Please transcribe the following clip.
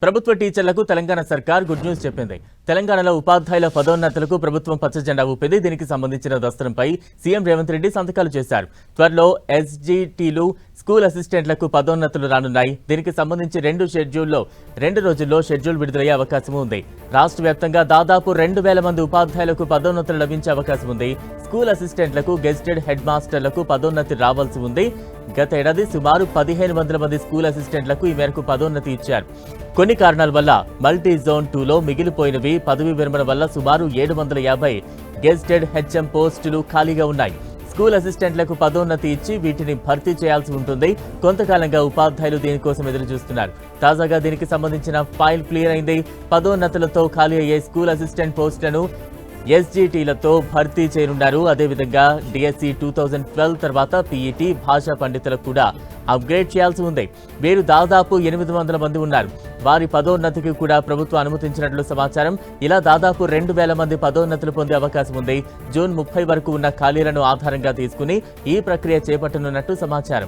ప్రభుత్వ టీచర్లకు తెలంగాణ సర్కార్ గుడ్ న్యూస్ చెప్పింది. తెలంగాణలో ఉపాధ్యాయుల పదోన్నతులకు ప్రభుత్వం పచ్చజెండా ఊపింది. దీనికి సంబంధించిన దస్త్రంపై సీఎం రేవంత్ రెడ్డి సంతకాలు చేశారు. త్వరలో ఎస్జీటీలు, స్కూల్ అసిస్టెంట్లకు పదోన్నతులు రానున్నాయి. దీనికి సంబంధించి 2 రోజుల్లో షెడ్యూల్ విడుదలయ్యే అవకాశం ఉంది. రాష్ట్ర వ్యాప్తంగా దాదాపు 2000 మంది ఉపాధ్యాయులకు పదోన్నతులు లభించే అవకాశం ఉంది. స్కూల్ అసిస్టెంట్లకు, గెజిటెడ్ హెడ్ మాస్టర్లకు పదోన్నతి రావాల్సి ఉంది. గత ఏడాది సుమారు 1500 మంది స్కూల్ అసిస్టెంట్లకు ఈ మేరకు పదోన్నతి ఇచ్చారు. కొన్ని కారణాల వల్ల మల్టీ జోన్ 2లో మిగిలిపోయినవి. పదవీ విరమణ వల్ల సుమారు 750 గెజిటెడ్ హెచ్ఎం పోస్టులు ఖాళీగా ఉన్నాయి. స్కూల్ అసిస్టెంట్లకు పదోన్నతి ఇచ్చి వీటిని భర్తీ చేయాల్సి ఉంటుంది. కొంతకాలంగా ఉపాధ్యాయులు దీనికోసం ఎదురు చూస్తున్నారు. తాజాగా దీనికి సంబంధించిన ఫైల్ క్లియర్ అయింది. పదోన్నతులతో ఖాళీ అయ్యే స్కూల్ అసిస్టెంట్ పోస్టులను ఎస్జీటీలతో భర్తీ చేయనున్నారు. అదేవిధంగా డిఎస్సి 2012 తర్వాత పీఈటీ, భాషా పండితులకు కూడా అప్గ్రేడ్ చేయాల్సి ఉంది. వీరు దాదాపు 800 మంది ఉన్నారు. వారి పదోన్నతికి కూడా ప్రభుత్వం అనుమతించినట్లు సమాచారం. ఇలా దాదాపు 2000 మంది పదోన్నతులు పొందే అవకాశం ఉంది. జూన్ 30 వరకు ఉన్న ఖాళీలను ఆధారంగా తీసుకుని ఈ ప్రక్రియ చేపట్టనున్నట్టు సమాచారం.